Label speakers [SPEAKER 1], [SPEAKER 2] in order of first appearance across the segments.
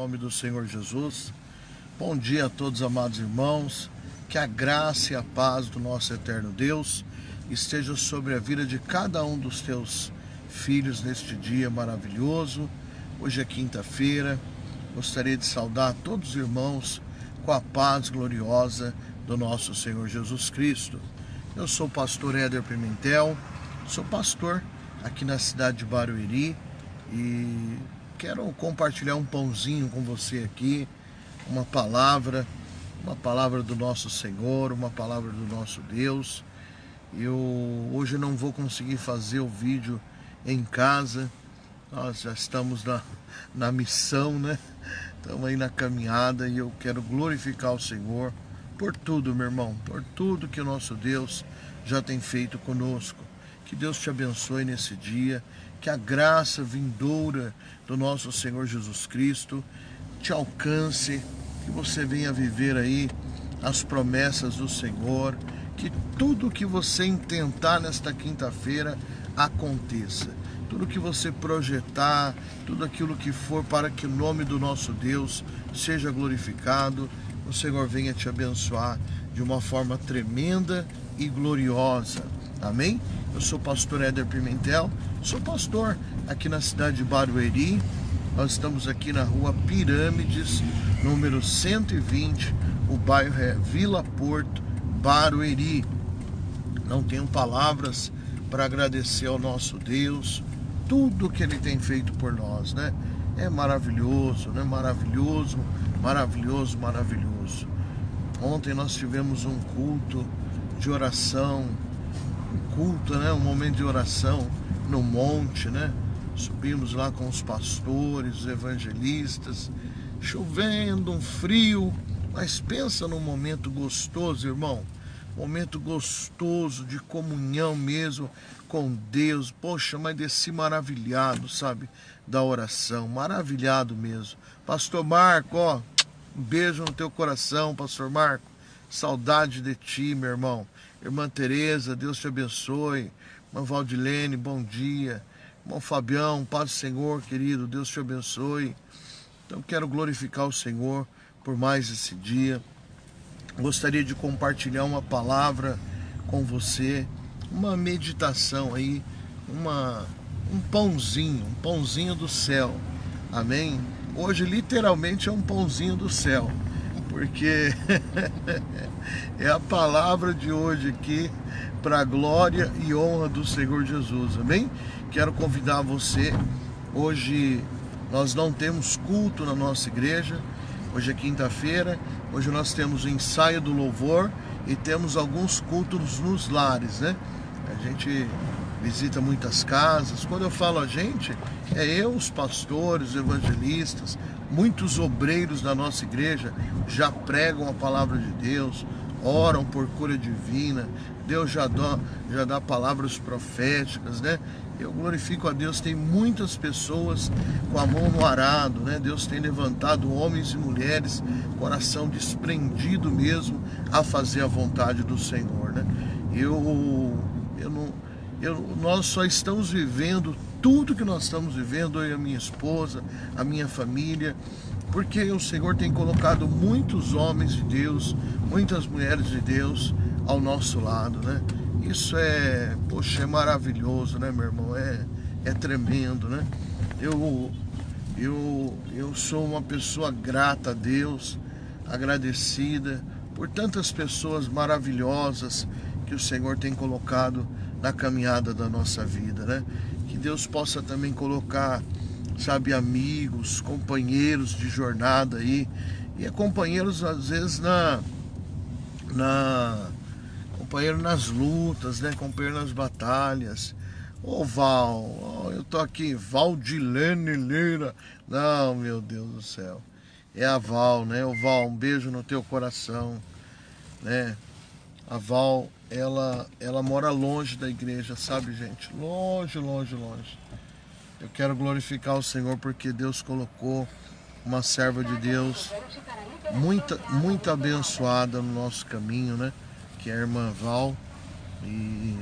[SPEAKER 1] Em nome do Senhor Jesus, bom dia a todos, amados irmãos, que a graça e a paz do nosso eterno Deus esteja sobre a vida de cada um dos teus filhos neste dia maravilhoso. Hoje é quinta-feira, gostaria de saudar todos os irmãos com a paz gloriosa do nosso Senhor Jesus Cristo. Eu sou o pastor Éder Pimentel, sou pastor aqui na cidade de Barueri e quero compartilhar um pãozinho com você aqui, uma palavra do nosso Senhor, uma palavra do nosso Deus. Eu hoje não vou conseguir fazer o vídeo em casa, nós já estamos na missão, né? Estamos aí na caminhada e eu quero glorificar o Senhor por tudo, meu irmão, por tudo que o nosso Deus já tem feito conosco. Que Deus te abençoe nesse dia, que a graça vindoura do nosso Senhor Jesus Cristo te alcance, que você venha viver aí as promessas do Senhor, que tudo que você intentar nesta quinta-feira aconteça. Tudo que você projetar, tudo aquilo que for para que o nome do nosso Deus seja glorificado, o Senhor venha te abençoar de uma forma tremenda e gloriosa. Amém? Eu sou o pastor Éder Pimentel, sou pastor aqui na cidade de Barueri. Nós estamos aqui na rua Pirâmides, número 120, o bairro é Vila Porto, Barueri. Não tenho palavras para agradecer ao nosso Deus, tudo que Ele tem feito por nós, né? É maravilhoso, né? Maravilhoso, maravilhoso, maravilhoso. Ontem nós tivemos um culto de oração, um momento de oração no monte, né? Subimos lá com os pastores, os evangelistas, chovendo, um frio, mas pensa num momento gostoso, irmão, momento gostoso de comunhão mesmo com Deus. Poxa, mas desci maravilhado, sabe, da oração, maravilhado mesmo. Pastor Marco, ó, um beijo no teu coração, pastor Marco, saudade de ti, meu irmão. Irmã Tereza, Deus te abençoe. Irmã Valdilene, bom dia. Irmão Fabião, paz do Senhor, querido, Deus te abençoe. Então quero glorificar o Senhor por mais esse dia. Gostaria de compartilhar uma palavra com você, uma meditação aí, um pãozinho do céu. Amém? Hoje literalmente é um pãozinho do céu, porque é a palavra de hoje aqui para a glória e honra do Senhor Jesus, amém? Quero convidar você, hoje nós não temos culto na nossa igreja, hoje é quinta-feira, hoje nós temos o ensaio do louvor e temos alguns cultos nos lares, né? A gente visita muitas casas. Quando eu falo a gente, é eu, os pastores, os evangelistas, muitos obreiros da nossa igreja já pregam a palavra de Deus, oram por cura divina, Deus já dá palavras proféticas, né? Eu glorifico a Deus, tem muitas pessoas com a mão no arado, né? Deus tem levantado homens e mulheres, coração desprendido mesmo, a fazer a vontade do Senhor, né? Nós só estamos vivendo tudo que nós estamos vivendo, eu e a minha esposa, a minha família, porque o Senhor tem colocado muitos homens de Deus, muitas mulheres de Deus ao nosso lado, né? Isso é, poxa, é maravilhoso, né, meu irmão? É tremendo, né? Eu sou uma pessoa grata a Deus, agradecida por tantas pessoas maravilhosas que o Senhor tem colocado na caminhada da nossa vida, né? Que Deus possa também colocar, sabe, amigos, companheiros de jornada aí, e companheiros às vezes companheiro nas lutas, né? Companheiro nas batalhas. Ô Val, eu tô aqui, Valdilene Lira. Não, meu Deus do céu. É a Val, né? Ô Val, um beijo no teu coração, né? A Val, ela mora longe da igreja, sabe, gente? Longe, longe, longe. Eu quero glorificar o Senhor porque Deus colocou uma serva de Deus muito abençoada no nosso caminho, né? Que é a irmã Val. E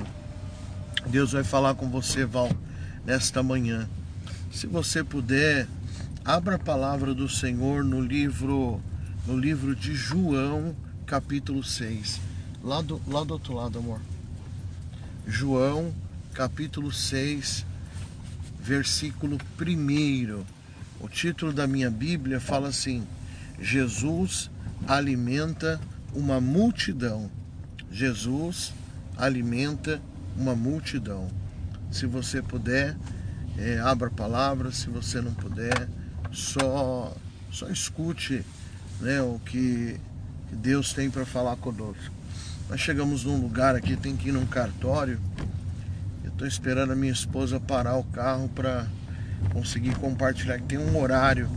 [SPEAKER 1] Deus vai falar com você, Val, nesta manhã. Se você puder Abra a palavra do Senhor no livro de João, capítulo 6. Lá do outro lado, amor. João, capítulo 6, versículo 1. O título da minha Bíblia fala assim: Jesus alimenta uma multidão. Jesus alimenta uma multidão. Se você puder, abra a palavra. Se você não puder, só escute, né, o que Deus tem para falar conosco. Nós chegamos num lugar aqui, tem que ir num cartório. Eu estou esperando a minha esposa parar o carro para conseguir compartilhar, que tem um horário,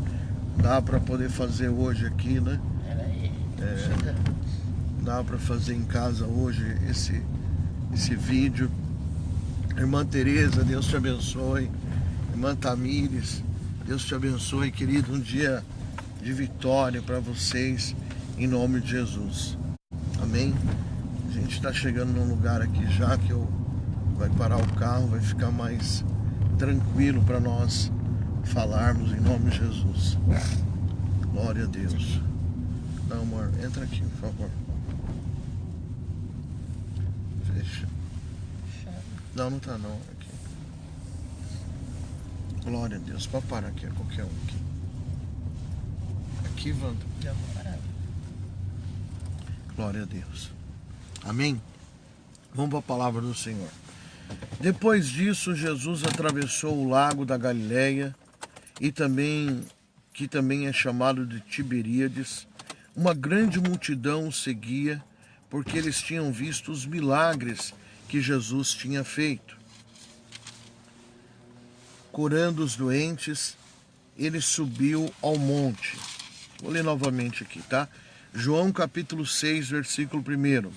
[SPEAKER 1] dá para poder fazer hoje aqui, né? Dá para fazer em casa hoje esse vídeo. Irmã Tereza, Deus te abençoe. Irmã Tamires, Deus te abençoe, querido. Um dia de vitória para vocês, em nome de Jesus. Amém? A gente está chegando num lugar aqui já que vai parar o carro, vai ficar mais tranquilo para nós falarmos em nome de Jesus. Glória a Deus. Não, amor, entra aqui, por favor. Fecha. Não tá não. Aqui. Glória a Deus. Pode parar aqui, qualquer um aqui. Aqui, Wanda. Glória a Deus. Amém? Vamos para a palavra do Senhor. Depois disso, Jesus atravessou o lago da Galileia, que também é chamado de Tiberíades. Uma grande multidão o seguia, porque eles tinham visto os milagres que Jesus tinha feito. Curando os doentes, ele subiu ao monte. Vou ler novamente aqui, tá? João capítulo 6, versículo 1.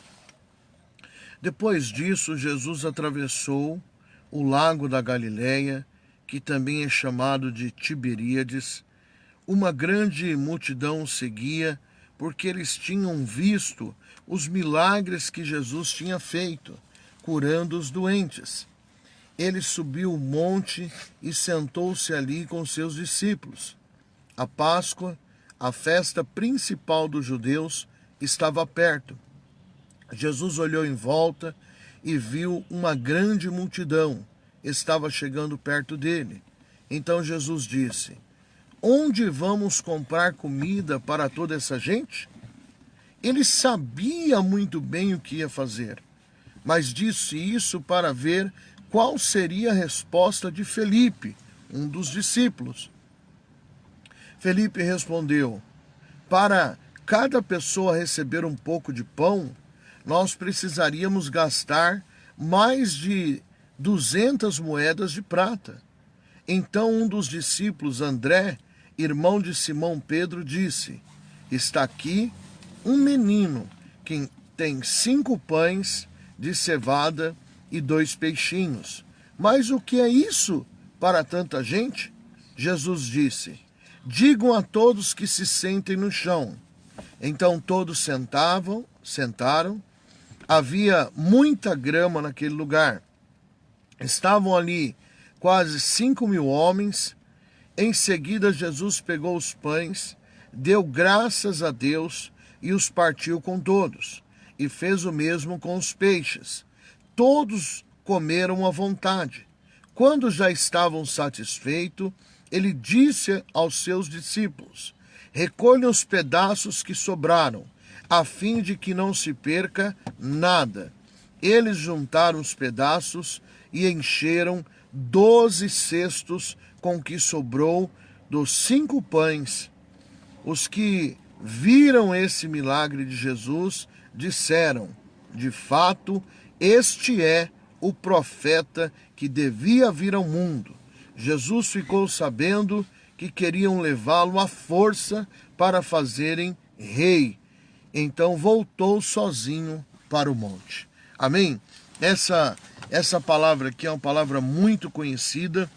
[SPEAKER 1] Depois disso, Jesus atravessou o lago da Galileia, que também é chamado de Tiberíades. Uma grande multidão o seguia, porque eles tinham visto os milagres que Jesus tinha feito, curando os doentes. Ele subiu o monte e sentou-se ali com seus discípulos. A Páscoa, a festa principal dos judeus, estava perto. Jesus olhou em volta e viu uma grande multidão. Estava chegando perto dele. Então Jesus disse: onde vamos comprar comida para toda essa gente? Ele sabia muito bem o que ia fazer, mas disse isso para ver qual seria a resposta de Felipe, um dos discípulos. Felipe respondeu: para cada pessoa receber um pouco de pão, nós precisaríamos gastar mais de 200 moedas de prata. Então um dos discípulos, André, irmão de Simão Pedro, disse: está aqui um menino que tem 5 pães de cevada e 2 peixinhos. Mas o que é isso para tanta gente? Jesus disse: digam a todos que se sentem no chão. Então todos sentaram. Havia muita grama naquele lugar. Estavam ali quase 5.000 homens. Em seguida, Jesus pegou os pães, deu graças a Deus e os partiu com todos. E fez o mesmo com os peixes. Todos comeram à vontade. Quando já estavam satisfeitos, ele disse aos seus discípulos: recolham os pedaços que sobraram, a fim de que não se perca nada. Eles juntaram os pedaços e encheram 12 cestos com o que sobrou dos 5 pães. Os que viram esse milagre de Jesus disseram: de fato, este é o profeta que devia vir ao mundo. Jesus ficou sabendo que queriam levá-lo à força para fazerem rei. Então voltou sozinho para o monte. Amém? Essa palavra aqui é uma palavra muito conhecida,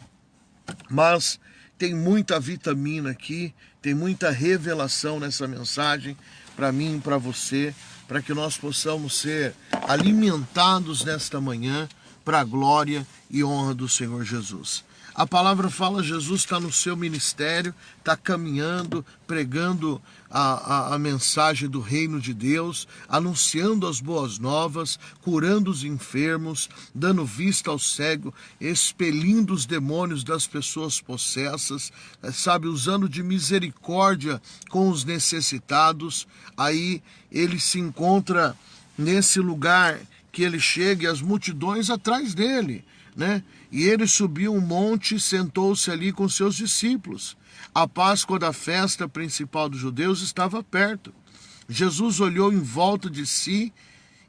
[SPEAKER 1] mas tem muita vitamina aqui, tem muita revelação nessa mensagem para mim e para você, para que nós possamos ser alimentados nesta manhã para a glória e honra do Senhor Jesus. A palavra fala, Jesus está no seu ministério, está caminhando, pregando a mensagem do reino de Deus, anunciando as boas novas, curando os enfermos, dando vista ao cego, expelindo os demônios das pessoas possessas, sabe, usando de misericórdia com os necessitados. Aí ele se encontra nesse lugar que ele chega e as multidões atrás dele, né? E ele subiu um monte e sentou-se ali com seus discípulos. A Páscoa da festa principal dos judeus estava perto. Jesus olhou em volta de si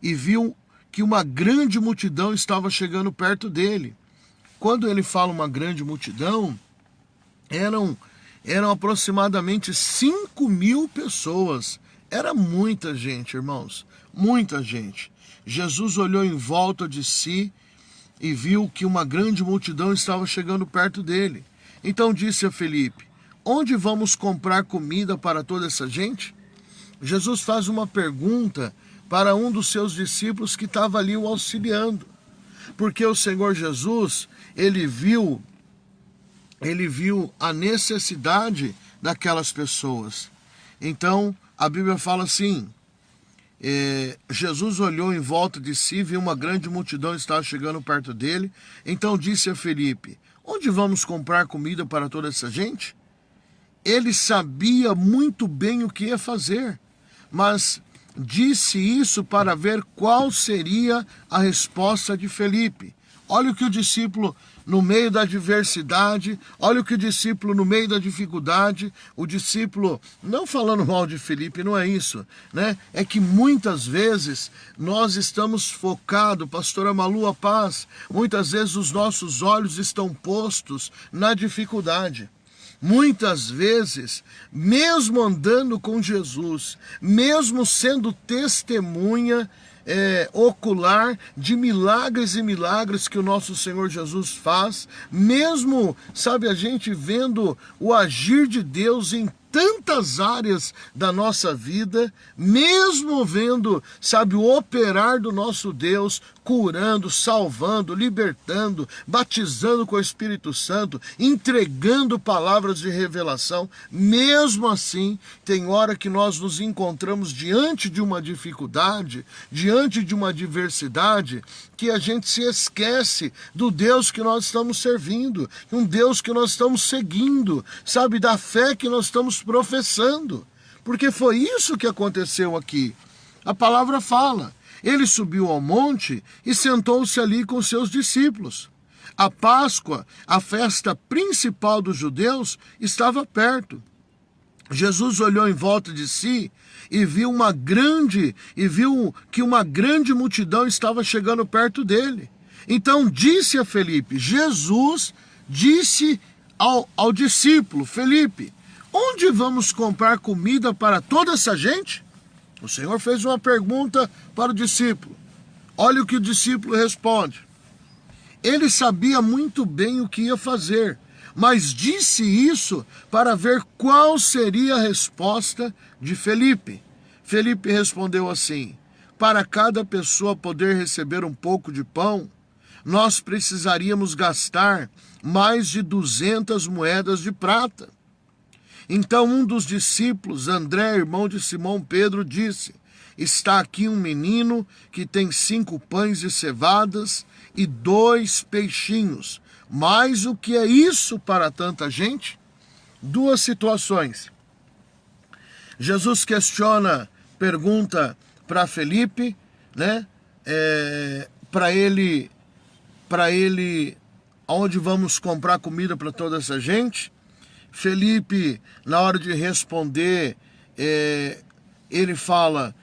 [SPEAKER 1] e viu que uma grande multidão estava chegando perto dele. Quando ele fala uma grande multidão, eram aproximadamente 5.000 pessoas. Era muita gente, irmãos, muita gente. Jesus olhou em volta de si e viu que uma grande multidão estava chegando perto dele. Então disse a Felipe: onde vamos comprar comida para toda essa gente? Jesus faz uma pergunta para um dos seus discípulos que estava ali o auxiliando. Porque o Senhor Jesus, ele viu a necessidade daquelas pessoas. Então, a Bíblia fala assim, Jesus olhou em volta de si, viu uma grande multidão estava chegando perto dele. Então disse a Felipe: onde vamos comprar comida para toda essa gente? Ele sabia muito bem o que ia fazer, mas disse isso para ver qual seria a resposta de Felipe. Olha o que o discípulo, no meio da adversidade, olha o que o discípulo, no meio da dificuldade, o discípulo, não falando mal de Felipe, não é isso, né? É que muitas vezes nós estamos focados, pastora Malu, a paz, muitas vezes os nossos olhos estão postos na dificuldade. Muitas vezes, mesmo andando com Jesus, mesmo sendo testemunha ocular de milagres e milagres que o nosso Senhor Jesus faz, mesmo, sabe, a gente vendo o agir de Deus em tantas áreas da nossa vida, mesmo vendo, sabe, o operar do nosso Deus, curando, salvando, libertando, batizando com o Espírito Santo, entregando palavras de revelação, mesmo assim, tem hora que nós nos encontramos diante de uma dificuldade, diante de uma adversidade, que a gente se esquece do Deus que nós estamos servindo, um Deus que nós estamos seguindo, sabe, da fé que nós estamos professando, porque foi isso que aconteceu aqui. A palavra fala, ele subiu ao monte e sentou-se ali com seus discípulos. A Páscoa, a festa principal dos judeus, estava perto. Jesus olhou em volta de si e viu que uma grande multidão estava chegando perto dele. Então disse a Felipe, Jesus disse ao discípulo, Felipe: onde vamos comprar comida para toda essa gente? O Senhor fez uma pergunta para o discípulo. Olha o que o discípulo responde. Ele sabia muito bem o que ia fazer, mas disse isso para ver qual seria a resposta de Felipe. Felipe respondeu assim: para cada pessoa poder receber um pouco de pão, nós precisaríamos gastar mais de 200 moedas de prata. Então um dos discípulos, André, irmão de Simão Pedro, disse: está aqui um menino que tem 5 pães de cevadas e 2 peixinhos. Mas o que é isso para tanta gente? 2 situações. Jesus pergunta para Felipe, né? Para ele, onde vamos comprar comida para toda essa gente? Felipe, na hora de responder, ele fala: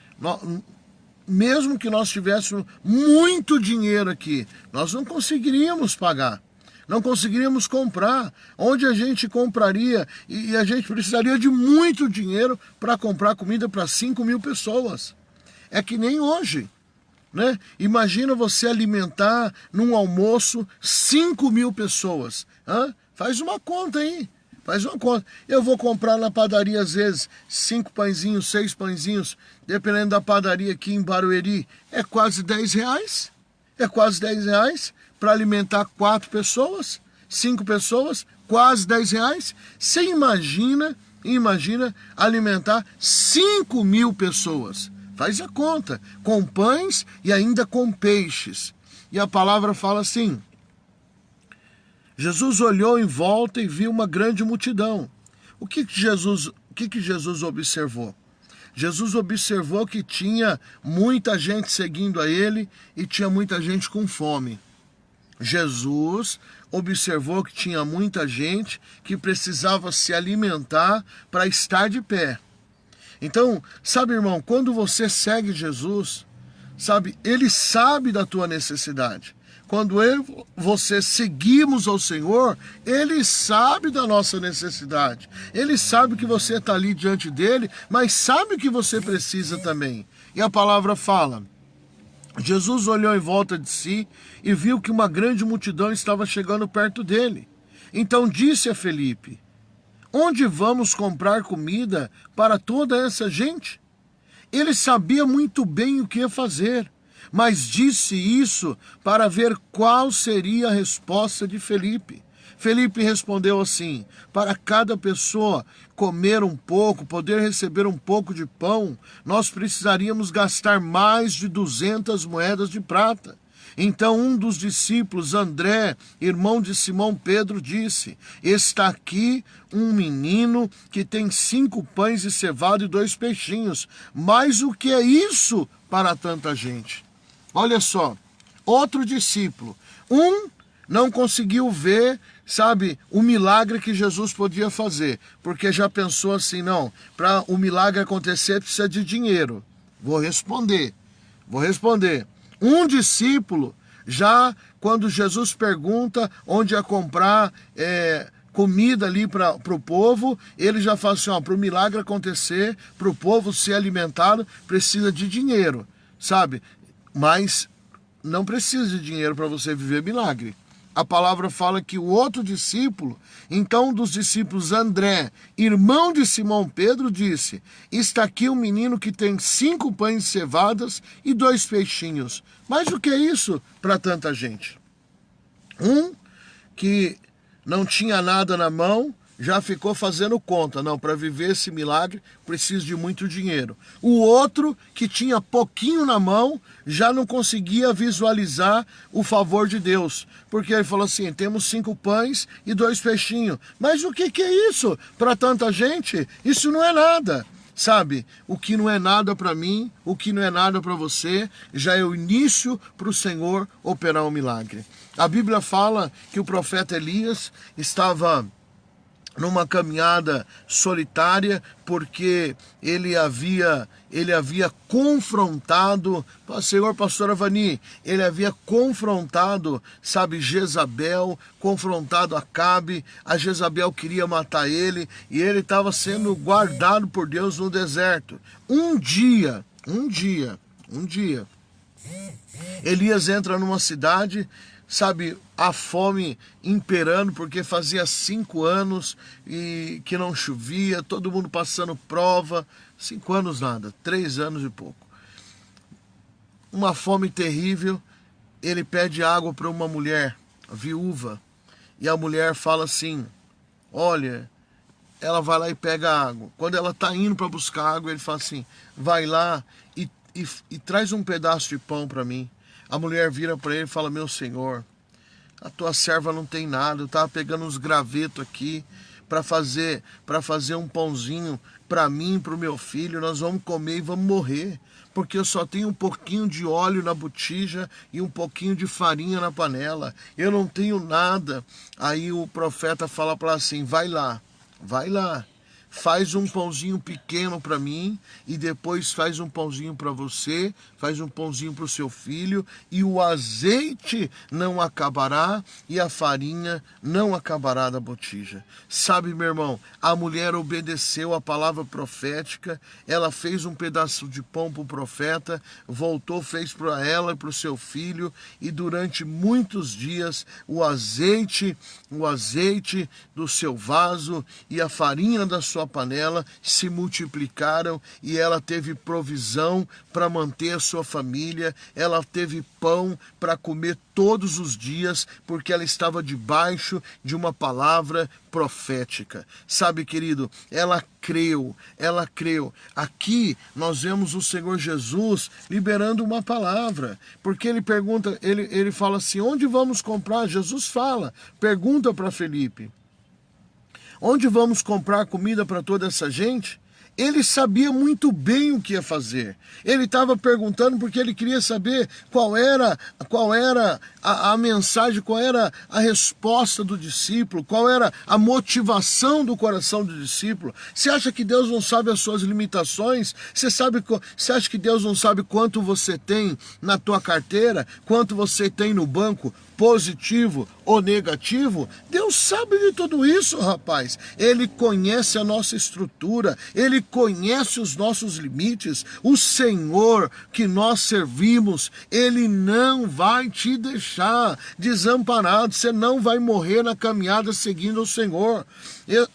[SPEAKER 1] mesmo que nós tivéssemos muito dinheiro aqui, nós não conseguiríamos pagar, não conseguiríamos comprar. Onde a gente compraria? E a gente precisaria de muito dinheiro para comprar comida para 5.000 pessoas. É que nem hoje, né? Imagina você alimentar num almoço 5.000 pessoas. Faz uma conta aí. Faz uma conta. Eu vou comprar na padaria, às vezes, 5 pãezinhos, 6 pãezinhos, dependendo da padaria aqui em Barueri, é quase R$10. É quase R$10 para alimentar 4 pessoas. 5 pessoas, quase R$10. Você imagina alimentar 5.000 pessoas. Faz a conta, com pães e ainda com peixes. E a palavra fala assim: Jesus olhou em volta e viu uma grande multidão. O que Jesus observou? Jesus observou que tinha muita gente seguindo a ele e tinha muita gente com fome. Jesus observou que tinha muita gente que precisava se alimentar para estar de pé. Então, sabe, irmão, quando você segue Jesus, sabe, ele sabe da tua necessidade. Quando você seguimos ao Senhor, ele sabe da nossa necessidade. Ele sabe que você está ali diante dele, mas sabe que você precisa também. E a palavra fala: Jesus olhou em volta de si e viu que uma grande multidão estava chegando perto dele. Então disse a Felipe: onde vamos comprar comida para toda essa gente? Ele sabia muito bem o que ia fazer, mas disse isso para ver qual seria a resposta de Felipe. Felipe respondeu assim: para cada pessoa comer um pouco, poder receber um pouco de pão, nós precisaríamos gastar mais de 200 moedas de prata. Então um dos discípulos, André, irmão de Simão Pedro, disse: está aqui um menino que tem 5 pães de cevada e 2 peixinhos. Mas o que é isso para tanta gente? Olha só, outro discípulo, não conseguiu ver, sabe, o milagre que Jesus podia fazer, porque já pensou assim: não, para o milagre acontecer precisa de dinheiro. Vou responder. Um discípulo, já quando Jesus pergunta onde ia comprar comida ali para o povo, ele já fala assim: para o milagre acontecer, para o povo ser alimentado, precisa de dinheiro, sabe? Mas não precisa de dinheiro para você viver milagre. A palavra fala que o outro discípulo, então um dos discípulos, André, irmão de Simão Pedro, disse: está aqui um menino que tem 5 pães de cevadas e 2 peixinhos. Mas o que é isso para tanta gente? Um que não tinha nada na mão, já ficou fazendo conta: não, para viver esse milagre preciso de muito dinheiro. O outro, que tinha pouquinho na mão, já não conseguia visualizar o favor de Deus, porque ele falou assim: temos 5 pães e 2 peixinhos. Mas o que é isso para tanta gente? Isso não é nada. Sabe, o que não é nada para mim, o que não é nada para você, já é o início para o Senhor operar um milagre. A Bíblia fala que o profeta Elias estava numa caminhada solitária, porque ele havia confrontado, Senhor pastor Avani, ele havia confrontado, sabe, Jezabel, confrontado Acabe. A Jezabel queria matar ele e ele estava sendo guardado por Deus no deserto. Um dia, Elias entra numa cidade, sabe, a fome imperando, porque fazia 5 anos e que não chovia, todo mundo passando prova. 5 anos nada, 3 anos e pouco. Uma fome terrível. Ele pede água para uma mulher viúva, e a mulher fala assim: olha, ela vai lá e pega água. Quando ela está indo para buscar água, ele fala assim: vai lá e traz um pedaço de pão para mim. A mulher vira para ele e fala: meu senhor, a tua serva não tem nada, eu estava pegando uns gravetos aqui para fazer um pãozinho para mim e para o meu filho. Nós vamos comer e vamos morrer, porque eu só tenho um pouquinho de óleo na botija e um pouquinho de farinha na panela, eu não tenho nada. Aí o profeta fala para ela assim: vai lá, faz um pãozinho pequeno para mim e depois faz um pãozinho para você, faz um pãozinho para o seu filho, e o azeite não acabará e a farinha não acabará da botija. Sabe, meu irmão, a mulher obedeceu a palavra profética, ela fez um pedaço de pão para o profeta, voltou, fez para ela e para o seu filho, e durante muitos dias o azeite do seu vaso e a farinha da sua naquela panela se multiplicaram e ela teve provisão para manter a sua família, ela teve pão para comer todos os dias, porque ela estava debaixo de uma palavra profética. Sabe, querido, ela creu. Aqui nós vemos o Senhor Jesus liberando uma palavra, porque ele pergunta, ele fala assim, onde vamos comprar? Jesus fala, pergunta para Felipe, onde vamos comprar comida para toda essa gente? Ele sabia muito bem o que ia fazer. Ele estava perguntando porque ele queria saber qual era a mensagem, qual era a resposta do discípulo, qual era a motivação do coração do discípulo. Você acha que Deus não sabe as suas limitações? Você acha que Deus não sabe quanto você tem na tua carteira, quanto você tem no banco? Positivo ou negativo, Deus sabe de tudo isso, rapaz. Ele conhece a nossa estrutura, Ele conhece os nossos limites. O Senhor que nós servimos, Ele não vai te deixar desamparado. Você não vai morrer na caminhada seguindo o Senhor.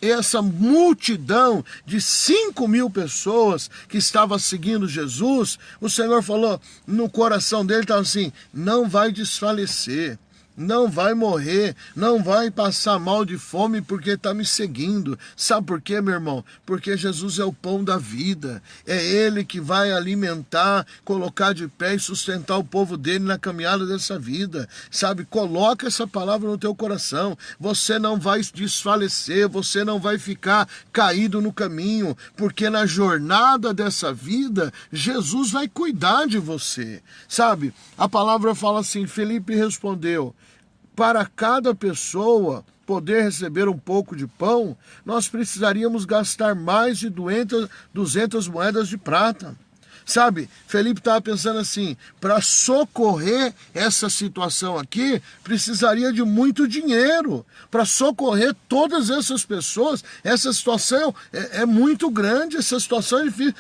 [SPEAKER 1] Essa multidão de 5.000 pessoas que estava seguindo Jesus, o Senhor falou no coração dele, estava assim, não vai desfalecer, não vai morrer, não vai passar mal de fome porque está me seguindo. Sabe por quê, meu irmão? Porque Jesus é o pão da vida. É Ele que vai alimentar, colocar de pé e sustentar o povo dele na caminhada dessa vida. Sabe, coloca essa palavra no teu coração. Você não vai desfalecer, você não vai ficar caído no caminho, porque na jornada dessa vida, Jesus vai cuidar de você. Sabe, a palavra fala assim, Felipe respondeu, para cada pessoa poder receber um pouco de pão, nós precisaríamos gastar mais de 200 moedas de prata. Sabe, Felipe estava pensando assim, para socorrer essa situação aqui, precisaria de muito dinheiro. Para socorrer todas essas pessoas, essa situação é muito grande, essa situação é difícil.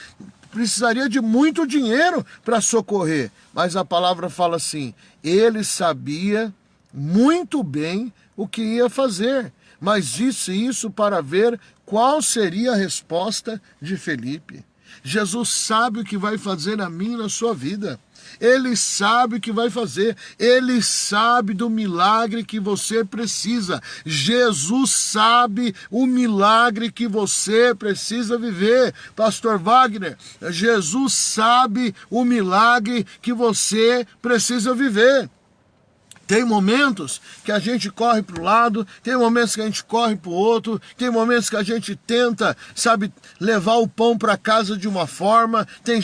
[SPEAKER 1] Precisaria de muito dinheiro para socorrer. Mas a palavra fala assim, ele sabia muito bem o que ia fazer, mas disse isso para ver qual seria a resposta de Felipe. Jesus sabe o que vai fazer na minha e na sua vida. Ele sabe o que vai fazer. Ele sabe do milagre que você precisa. Jesus sabe o milagre que você precisa viver. Pastor Wagner, Jesus sabe o milagre que você precisa viver. Tem momentos que a gente corre para o lado, tem momentos que a gente corre para o outro, tem momentos que a gente tenta, sabe, levar o pão para casa de uma forma, tem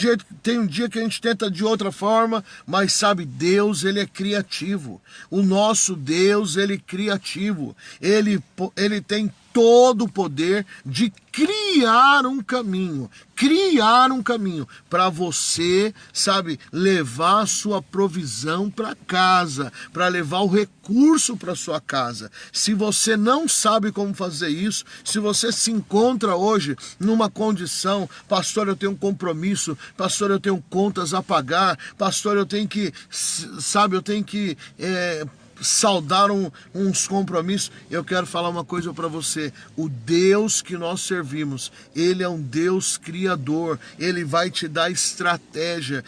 [SPEAKER 1] um dia que a gente tenta de outra forma, mas sabe, Deus, Ele é criativo. O nosso Deus, Ele é criativo. Ele tem todo o poder de criar um caminho para você, sabe, levar a sua provisão para casa, para levar o recurso para sua casa. Se você não sabe como fazer isso, se você se encontra hoje numa condição, pastor, eu tenho um compromisso, pastor, eu tenho contas a pagar, pastor, eu tenho que saldar uns compromissos, eu quero falar uma coisa para você, o Deus que nós servimos, Ele é um Deus criador, Ele vai te dar estratégia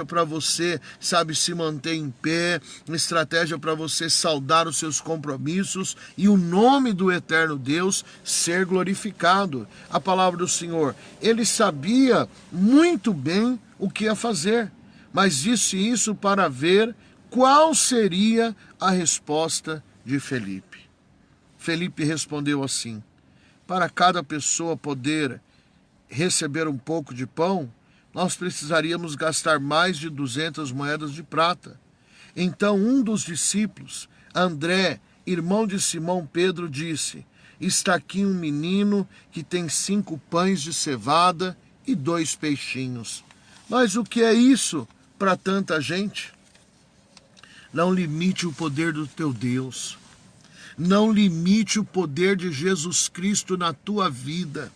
[SPEAKER 1] para você, sabe, se manter em pé, estratégia para você saldar os seus compromissos e o nome do eterno Deus ser glorificado. A palavra do Senhor, Ele sabia muito bem o que ia fazer, mas disse isso para ver qual seria a resposta de Felipe. Felipe respondeu assim, para cada pessoa poder receber um pouco de pão, nós precisaríamos gastar mais de 200 moedas de prata. Então um dos discípulos, André, irmão de Simão Pedro, disse, está aqui um menino que tem 5 pães de cevada e 2 peixinhos. Mas o que é isso para tanta gente? Não limite o poder do teu Deus. Não limite o poder de Jesus Cristo na tua vida.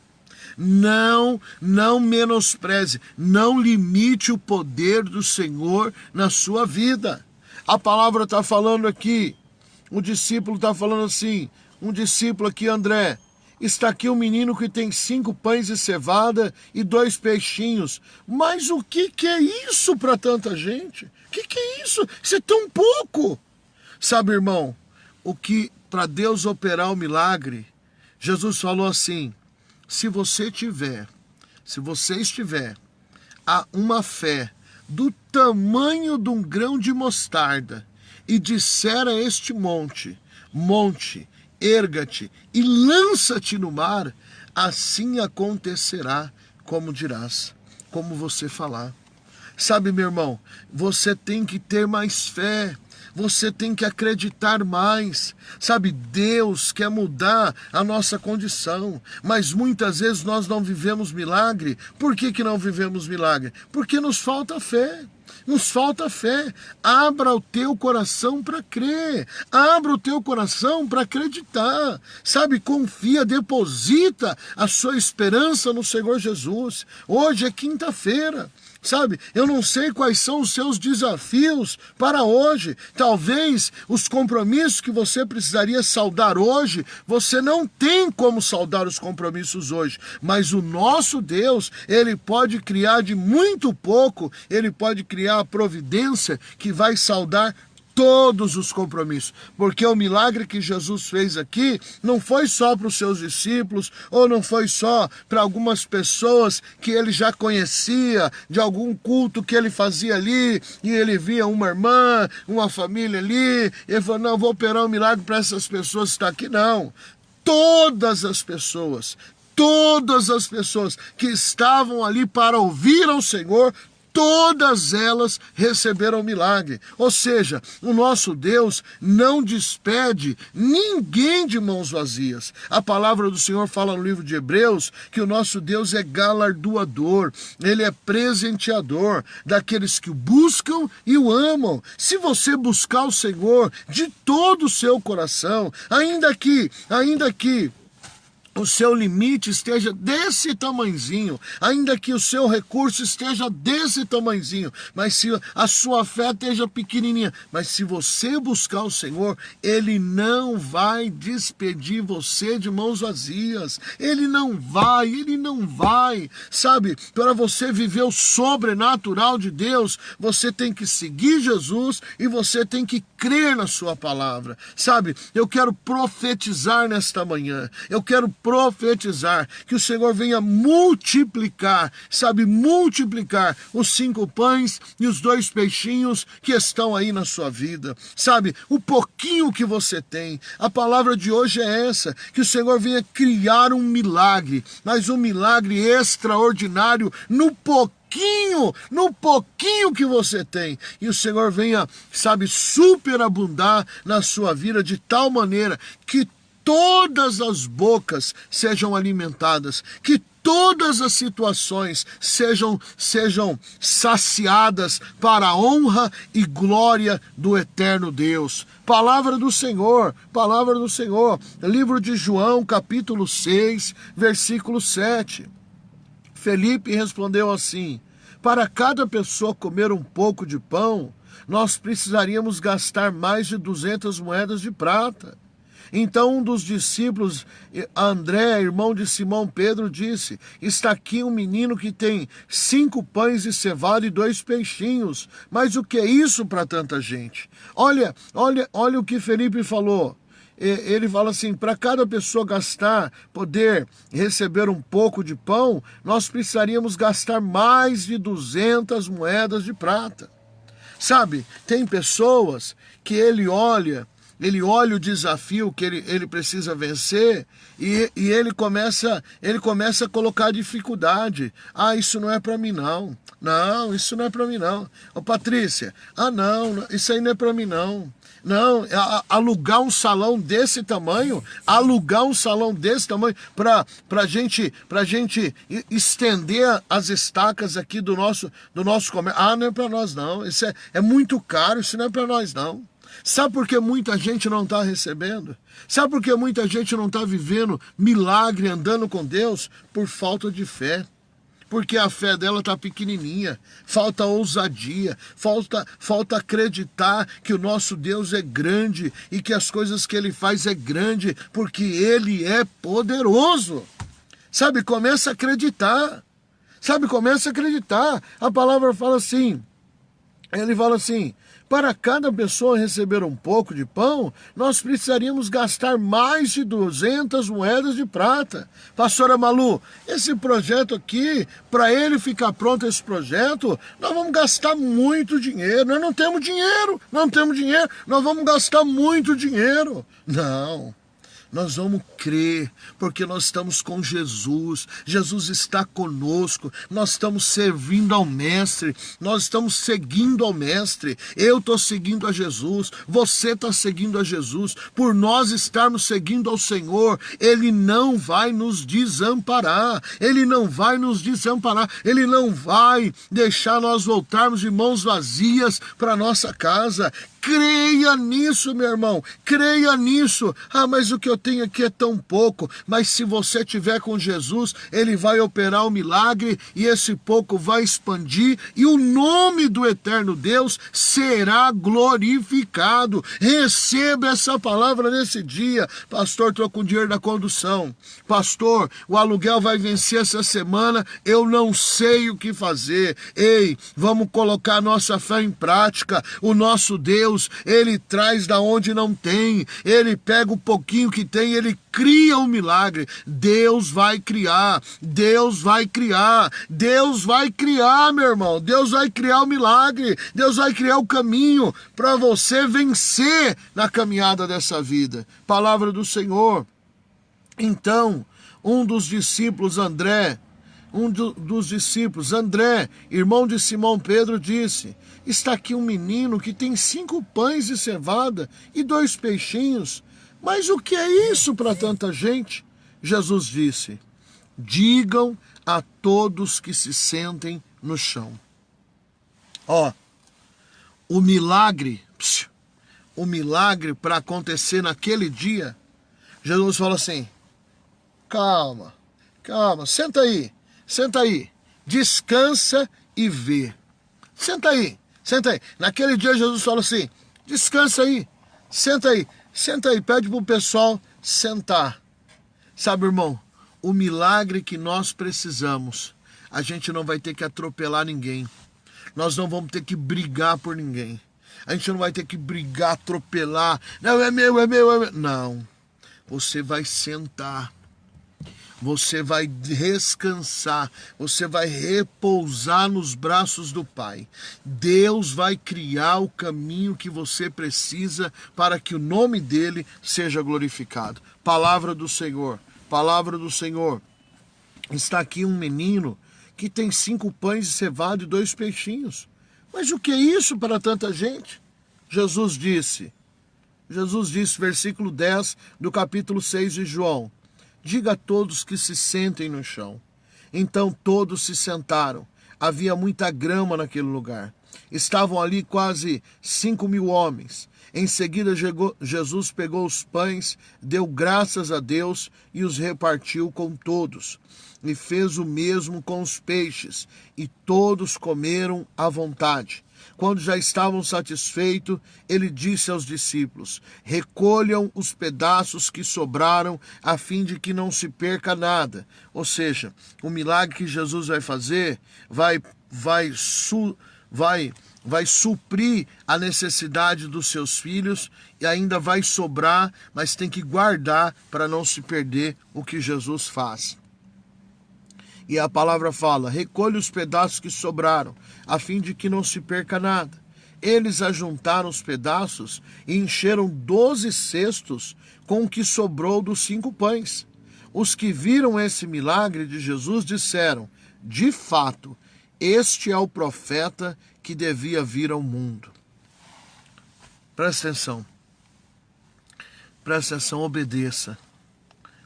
[SPEAKER 1] Não menospreze. Não limite o poder do Senhor na sua vida. A palavra está falando aqui. O discípulo está falando assim. Um discípulo aqui, André. está aqui um menino que tem 5 pães e cevada e 2 peixinhos. Mas o que é isso para tanta gente? O que é isso? Isso é tão pouco. Sabe, irmão, o que para Deus operar o milagre, Jesus falou assim: se você estiver a uma fé do tamanho de um grão de mostarda e disser a este monte, erga-te e lança-te no mar, assim acontecerá como dirás, como você falar. Sabe, meu irmão, você tem que ter mais fé. Você tem que acreditar mais. Sabe, Deus quer mudar a nossa condição, mas muitas vezes nós não vivemos milagre. Por que não vivemos milagre? Porque nos falta fé. Nos falta fé. Abra o teu coração para crer. Abra o teu coração para acreditar. Sabe, confia, deposita a sua esperança no Senhor Jesus. Hoje é quinta-feira. Sabe, eu não sei quais são os seus desafios para hoje. Talvez os compromissos que você precisaria saldar hoje, você não tem como saldar os compromissos hoje. Mas o nosso Deus, Ele pode criar de muito pouco, Ele pode criar a providência que vai saldar todos os compromissos, porque o milagre que Jesus fez aqui não foi só para os seus discípulos, ou não foi só para algumas pessoas que ele já conhecia, de algum culto que ele fazia ali, e ele via uma irmã, uma família ali, e ele falou: não, vou operar um milagre para essas pessoas que estão aqui. Não, todas as pessoas que estavam ali para ouvir ao Senhor, todas elas receberam milagre. Ou seja, o nosso Deus não despede ninguém de mãos vazias. A palavra do Senhor fala no livro de Hebreus que o nosso Deus é galardoador, Ele é presenteador daqueles que o buscam e o amam. Se você buscar o Senhor de todo o seu coração, ainda que o seu limite esteja desse tamanzinho, ainda que o seu recurso esteja desse tamanzinho, mas se a sua fé esteja pequenininha, mas se você buscar o Senhor, Ele não vai despedir você de mãos vazias. Ele não vai. Sabe, para você viver o sobrenatural de Deus, você tem que seguir Jesus e você tem que crer na sua palavra. Sabe, eu quero profetizar nesta manhã, eu quero profetizar que o Senhor venha multiplicar os 5 pães e os 2 peixinhos que estão aí na sua vida. Sabe, o pouquinho que você tem. A palavra de hoje é essa, que o Senhor venha criar um milagre, mas um milagre extraordinário no pouquinho que você tem, e o Senhor venha, superabundar na sua vida de tal maneira que todas as bocas sejam alimentadas, que todas as situações sejam saciadas para a honra e glória do eterno Deus. Palavra do Senhor, livro de João, capítulo 6, versículo 7. Felipe respondeu assim: para cada pessoa comer um pouco de pão, nós precisaríamos gastar mais de 200 moedas de prata. Então um dos discípulos, André, irmão de Simão Pedro, disse: está aqui um menino que tem 5 pães de cevada e 2 peixinhos. Mas o que é isso para tanta gente? Olha o que Felipe falou. Ele fala assim: para cada pessoa poder receber um pouco de pão, nós precisaríamos gastar mais de 200 moedas de prata. Sabe, tem pessoas que ele olha o desafio que ele precisa vencer e ele começa a colocar dificuldade. Isso não é para mim não. Não, isso não é para mim não. Ô Patrícia, não, isso aí não é para mim não. Não, alugar um salão desse tamanho para gente estender as estacas aqui do nosso comércio. Não é para nós não. Isso é muito caro, isso não é para nós não. Sabe por que muita gente não está recebendo? Sabe por que muita gente não está vivendo milagre, andando com Deus? Por falta de fé. porque a fé dela está pequenininha, falta ousadia, falta acreditar que o nosso Deus é grande e que as coisas que Ele faz é grande, porque Ele é poderoso. Sabe, começa a acreditar. Começa a acreditar. A palavra fala assim, ele fala assim: para cada pessoa receber um pouco de pão, nós precisaríamos gastar mais de 200 moedas de prata. Pastora Malu, esse projeto aqui, para ele ficar pronto esse projeto, nós vamos gastar muito dinheiro. Nós não temos dinheiro, nós vamos gastar muito dinheiro. Não. Nós vamos crer, porque nós estamos com Jesus, Jesus está conosco, nós estamos servindo ao Mestre, nós estamos seguindo ao Mestre, eu estou seguindo a Jesus, você está seguindo a Jesus, por nós estarmos seguindo ao Senhor, Ele não vai nos desamparar, Ele não vai deixar nós voltarmos de mãos vazias para nossa casa. Creia nisso, meu irmão, creia nisso. Mas o que eu tenho aqui é tão pouco. Mas se você tiver com Jesus, Ele vai operar o milagre e esse pouco vai expandir e o nome do eterno Deus será glorificado. Receba essa palavra nesse dia. Pastor, estou com dinheiro da condução. Pastor, o aluguel vai vencer essa semana, eu não sei o que fazer. Ei, vamos colocar a nossa fé em prática. O nosso Deus, Ele traz da onde não tem, Ele pega o pouquinho que tem, Ele cria um milagre. Deus vai criar, meu irmão, Deus vai criar o milagre, Deus vai criar o caminho para você vencer na caminhada dessa vida. Palavra do Senhor. Então, um dos discípulos, André, irmão de Simão Pedro, disse: está aqui um menino que tem 5 pães de cevada e 2 peixinhos. Mas o que é isso para tanta gente? Jesus disse: digam a todos que se sentem no chão. O milagre para acontecer naquele dia, Jesus falou assim: calma, senta aí, descansa e vê. Senta aí. Naquele dia Jesus falou assim: descansa aí, senta aí, pede pro pessoal sentar. Sabe, irmão, o milagre que nós precisamos, a gente não vai ter que atropelar ninguém. Nós não vamos ter que brigar por ninguém. A gente não vai ter que brigar, atropelar. Não, é meu. Não. Você vai sentar. Você vai descansar, você vai repousar nos braços do Pai. Deus vai criar o caminho que você precisa para que o nome dele seja glorificado. Palavra do Senhor. Está aqui um menino que tem 5 pães de cevada e 2 peixinhos. Mas o que é isso para tanta gente? Jesus disse, versículo 10 do capítulo 6 de João: diga a todos que se sentem no chão. Então todos se sentaram. Havia muita grama naquele lugar. Estavam ali quase 5.000 homens. Em seguida Jesus pegou os pães, deu graças a Deus e os repartiu com todos. E fez o mesmo com os peixes, e todos comeram à vontade. Quando já estavam satisfeitos, ele disse aos discípulos: recolham os pedaços que sobraram, a fim de que não se perca nada. Ou seja, o milagre que Jesus vai fazer vai suprir a necessidade dos seus filhos e ainda vai sobrar, mas tem que guardar para não se perder o que Jesus faz. E a palavra fala: recolhe os pedaços que sobraram, a fim de que não se perca nada. Eles ajuntaram os pedaços e encheram 12 cestos com o que sobrou dos 5 pães. Os que viram esse milagre de Jesus disseram: de fato, este é o profeta que devia vir ao mundo. Presta atenção,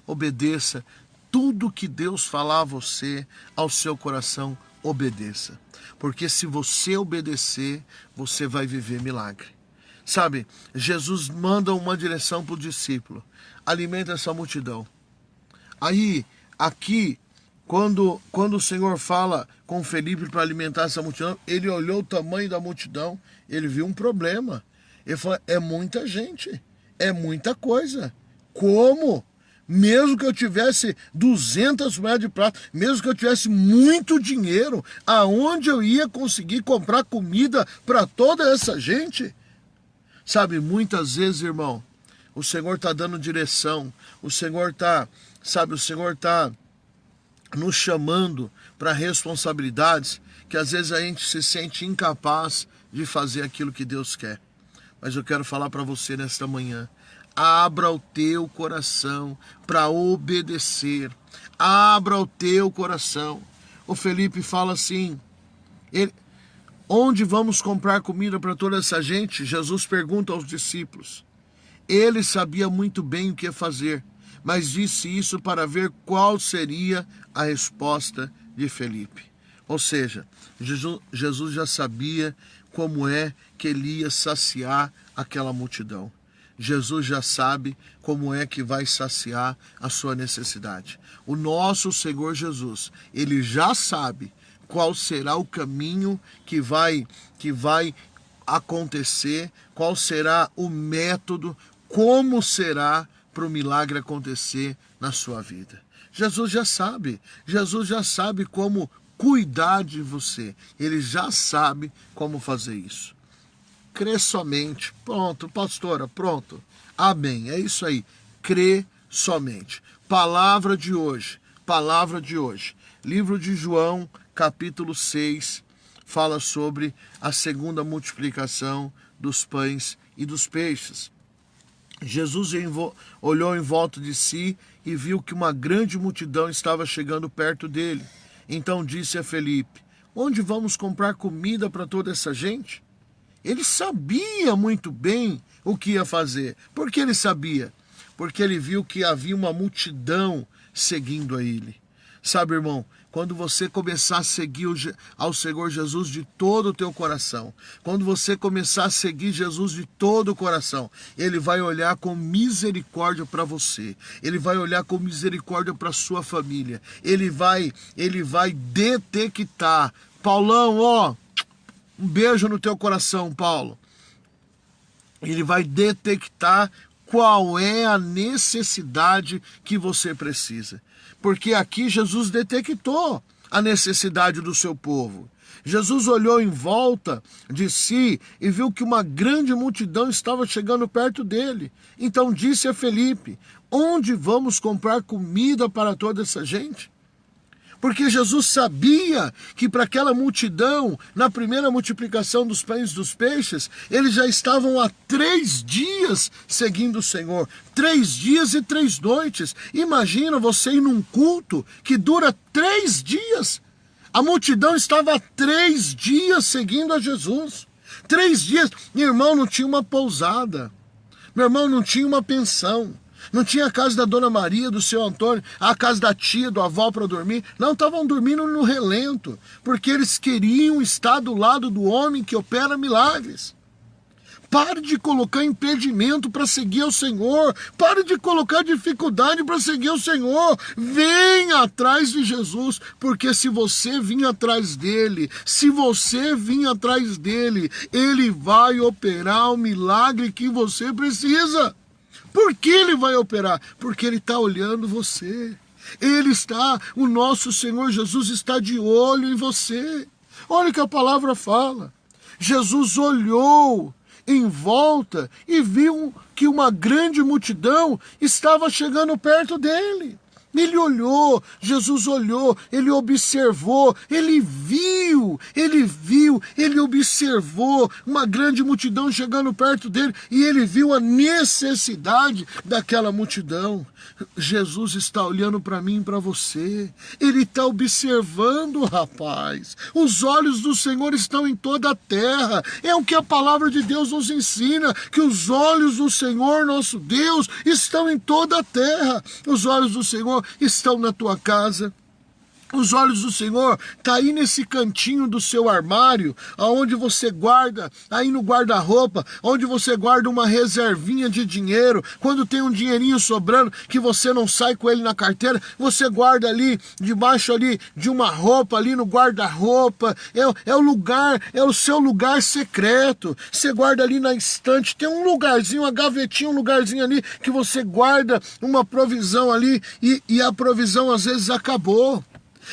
[SPEAKER 1] obedeça. Tudo que Deus falar a você, ao seu coração, obedeça. Porque se você obedecer, você vai viver milagre. Sabe, Jesus manda uma direção para o discípulo: alimenta essa multidão. Aí, aqui, Quando o Senhor fala com Felipe para alimentar essa multidão, ele olhou o tamanho da multidão, ele viu um problema. Ele falou, é muita gente, é muita coisa. Como? Mesmo que eu tivesse 200 moedas de prata, mesmo que eu tivesse muito dinheiro, aonde eu ia conseguir comprar comida para toda essa gente? Sabe, muitas vezes, irmão, o Senhor está dando direção, o Senhor está nos chamando para responsabilidades que às vezes a gente se sente incapaz de fazer aquilo que Deus quer. Mas eu quero falar para você nesta manhã, abra o teu coração para obedecer, abra o teu coração. O Felipe fala assim, onde vamos comprar comida para toda essa gente? Jesus pergunta aos discípulos. Ele sabia muito bem o que fazer, mas disse isso para ver qual seria a resposta de Felipe. Ou seja, Jesus já sabia como é que ele ia saciar aquela multidão. Jesus já sabe como é que vai saciar a sua necessidade. O nosso Senhor Jesus, ele já sabe qual será o caminho que vai acontecer, qual será o método, como será para o milagre acontecer na sua vida. Jesus já sabe como cuidar de você. Ele já sabe como fazer isso. Crê somente. Pronto, pastora, pronto. Amém, é isso aí. Crê somente. Palavra de hoje. Livro de João, capítulo 6, fala sobre a segunda multiplicação dos pães e dos peixes. Jesus olhou em volta de si e viu que uma grande multidão estava chegando perto dele. Então disse a Felipe, onde vamos comprar comida para toda essa gente? Ele sabia muito bem o que ia fazer. Por que ele sabia? Porque ele viu que havia uma multidão seguindo a ele. Sabe, irmão, quando você começar a seguir ao Senhor Jesus de todo o teu coração, quando você começar a seguir Jesus de todo o coração, ele vai olhar com misericórdia para você, ele vai olhar com misericórdia para sua família, ele vai detectar. Paulão, ó, um beijo no teu coração, Paulo. Ele vai detectar qual é a necessidade que você precisa. Porque aqui Jesus detectou a necessidade do seu povo. Jesus olhou em volta de si e viu que uma grande multidão estava chegando perto dele. Então disse a Felipe, onde vamos comprar comida para toda essa gente? Porque Jesus sabia que para aquela multidão, na primeira multiplicação dos pães e dos peixes, eles já estavam há 3 dias seguindo o Senhor. 3 dias e 3 noites. Imagina você ir num culto que dura 3 dias. A multidão estava há 3 dias seguindo a Jesus. 3 dias. Meu irmão, não tinha uma pousada. Meu irmão, não tinha uma pensão. Não tinha a casa da Dona Maria, do seu Antônio, a casa da tia, do avó para dormir. Não, estavam dormindo no relento, porque eles queriam estar do lado do homem que opera milagres. Pare de colocar impedimento para seguir ao Senhor. Pare de colocar dificuldade para seguir ao Senhor. Venha atrás de Jesus, porque se você vir atrás dele, ele vai operar o milagre que você precisa. Por que ele vai operar? Porque ele está olhando você. O nosso Senhor Jesus está de olho em você. Olha o que a palavra fala. Jesus olhou em volta e viu que uma grande multidão estava chegando perto dele. Ele olhou, Jesus olhou, ele observou, ele observou uma grande multidão chegando perto dele e ele viu a necessidade daquela multidão. Jesus está olhando para mim e para você. Ele está observando, rapaz. Os olhos do Senhor estão em toda a terra. É o que a palavra de Deus nos ensina, que os olhos do Senhor, nosso Deus, estão em toda a terra. Os olhos do Senhor estão na tua casa. Os olhos do Senhor tá aí nesse cantinho do seu armário, aonde você guarda, aí no guarda-roupa, onde você guarda uma reservinha de dinheiro. Quando tem um dinheirinho sobrando que você não sai com ele na carteira, você guarda ali debaixo ali de uma roupa ali no guarda-roupa. É o lugar, é o seu lugar secreto. Você guarda ali na estante, tem um lugarzinho, uma gavetinha, um lugarzinho ali que você guarda uma provisão ali e a provisão às vezes acabou.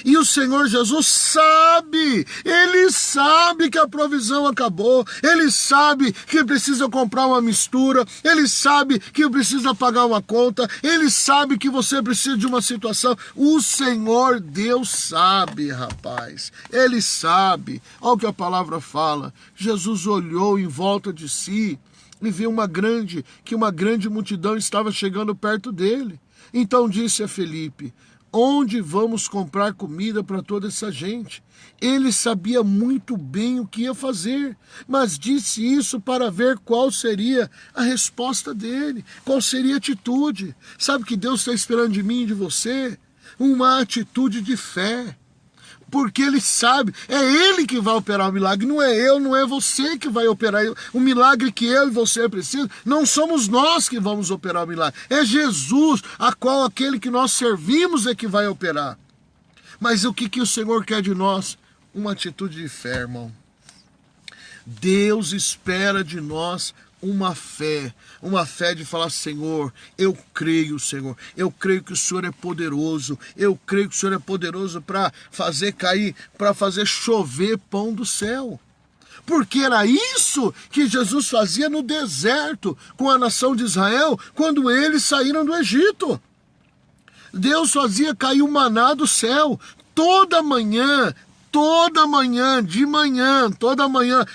[SPEAKER 1] E o Senhor Jesus sabe, Ele sabe que a provisão acabou, Ele sabe que precisa comprar uma mistura, Ele sabe que precisa pagar uma conta, Ele sabe que você precisa de uma situação. O Senhor Deus sabe, rapaz, Ele sabe. Olha o que a palavra fala. Jesus olhou em volta de si e viu que uma grande multidão estava chegando perto dele. Então disse a Felipe: onde vamos comprar comida para toda essa gente? Ele sabia muito bem o que ia fazer, mas disse isso para ver qual seria a resposta dele, qual seria a atitude. Sabe o que Deus está esperando de mim e de você? Uma atitude de fé. Porque Ele sabe, é Ele que vai operar o milagre, não é eu, não é você que vai operar o milagre que eu e você precisam. Não somos nós que vamos operar o milagre, é Jesus, a qual aquele que nós servimos é que vai operar. Mas o que o Senhor quer de nós? Uma atitude de fé, irmão. Deus espera de nós uma fé de falar: Senhor, eu creio, Senhor, eu creio que o Senhor é poderoso, eu creio que o Senhor é poderoso para fazer cair, para fazer chover pão do céu. Porque era isso que Jesus fazia no deserto com a nação de Israel quando eles saíram do Egito. Deus fazia cair o maná do céu toda manhã,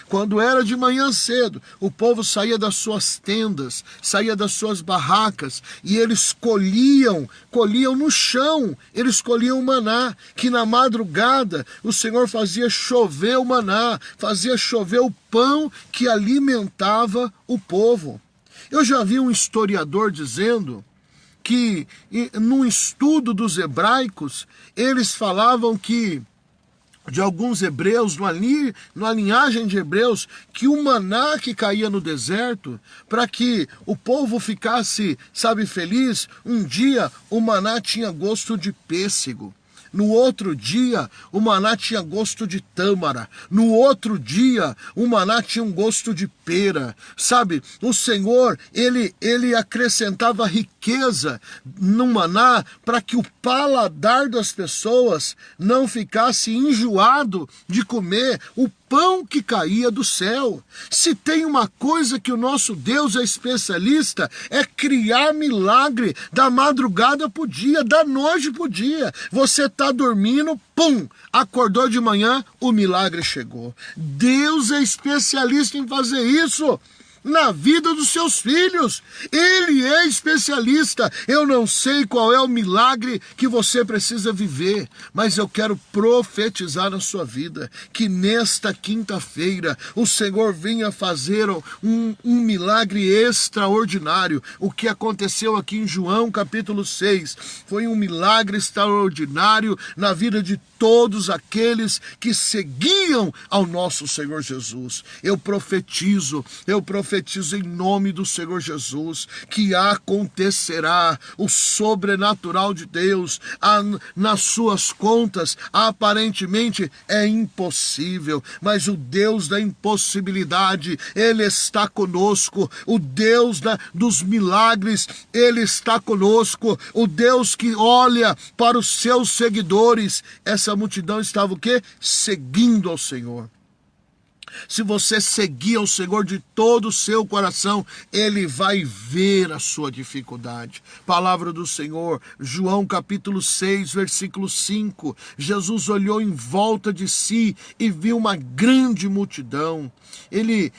[SPEAKER 1] quando era de manhã cedo, o povo saía das suas tendas, saía das suas barracas, e eles colhiam no chão, eles colhiam o maná, que na madrugada o Senhor fazia chover o maná, fazia chover o pão que alimentava o povo. Eu já vi um historiador dizendo que, num estudo dos hebraicos, eles falavam que de alguns hebreus, numa linhagem de hebreus, que o maná que caía no deserto, para que o povo ficasse, feliz, um dia o maná tinha gosto de pêssego. No outro dia, o maná tinha gosto de tâmara. No outro dia, o maná tinha um gosto de pera. O Senhor, ele acrescentava riqueza no maná para que o paladar das pessoas não ficasse enjoado de comer o pão que caía do céu. Se tem uma coisa que o nosso Deus é especialista, é criar milagre da madrugada pro dia, da noite pro dia. Você tá dormindo, pum, acordou de manhã, o milagre chegou. Deus é especialista em fazer isso na vida dos seus filhos. Ele é especialista. Eu não sei qual é o milagre que você precisa viver, mas eu quero profetizar na sua vida que nesta quinta-feira o Senhor venha fazer um milagre extraordinário. O que aconteceu aqui em João capítulo 6 foi um milagre extraordinário na vida de todos aqueles que seguiam ao nosso Senhor Jesus. Eu profetizo em nome do Senhor Jesus que acontecerá o sobrenatural de Deus. Nas suas contas aparentemente é impossível, mas o Deus da impossibilidade, Ele está conosco. O Deus dos milagres, Ele está conosco. O Deus que olha para os seus seguidores. Essa multidão estava o quê? Seguindo ao Senhor. Se você seguir ao Senhor de todo o seu coração, Ele vai ver a sua dificuldade. Palavra do Senhor, João capítulo 6, versículo 5. Jesus olhou em volta de si e viu uma grande multidão. Ele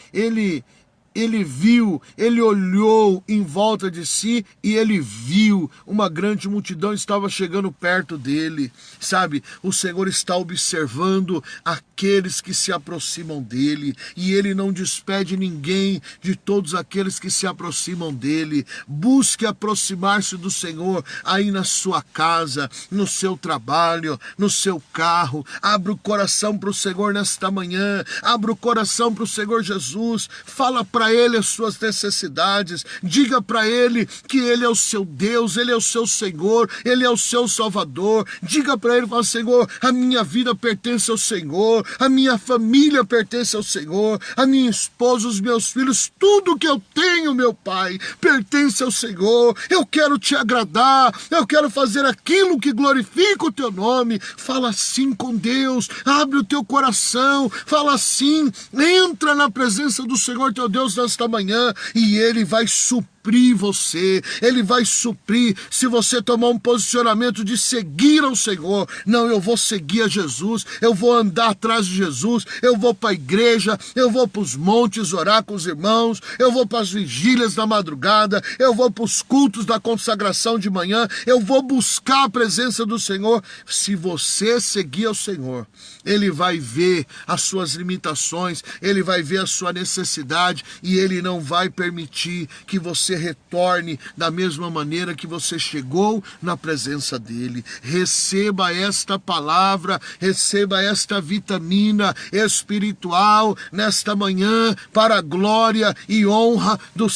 [SPEAKER 1] ele viu, ele olhou em volta de si e ele viu uma grande multidão estava chegando perto dele, sabe? O Senhor está observando aqueles que se aproximam dele e ele não despede ninguém de todos aqueles que se aproximam dele. Busque aproximar-se do Senhor aí na sua casa, no seu trabalho, no seu carro. Abra o coração para o Senhor nesta manhã, abra o coração para o Senhor Jesus, fala para Ele as suas necessidades, diga para Ele que Ele é o seu Deus, Ele é o seu Senhor, Ele é o seu Salvador. Diga para Ele, fala: Senhor, a minha vida pertence ao Senhor, a minha família pertence ao Senhor, a minha esposa, os meus filhos, tudo que eu tenho, meu Pai, pertence ao Senhor. Eu quero te agradar, eu quero fazer aquilo que glorifica o teu nome. Fala assim com Deus, abre o teu coração, fala assim, entra na presença do Senhor teu Deus nesta manhã e Ele vai suprir você, Ele vai suprir se você tomar um posicionamento de seguir ao Senhor. Não, eu vou seguir a Jesus, eu vou andar atrás de Jesus, eu vou para a igreja, eu vou para os montes orar com os irmãos, eu vou para as vigílias da madrugada, eu vou para os cultos da consagração de manhã, eu vou buscar a presença do Senhor. Se você seguir ao Senhor, Ele vai ver as suas limitações, Ele vai ver a sua necessidade e Ele não vai permitir que você retorne da mesma maneira que você chegou na presença dEle. Receba esta palavra, receba esta vitamina espiritual nesta manhã para a glória e honra do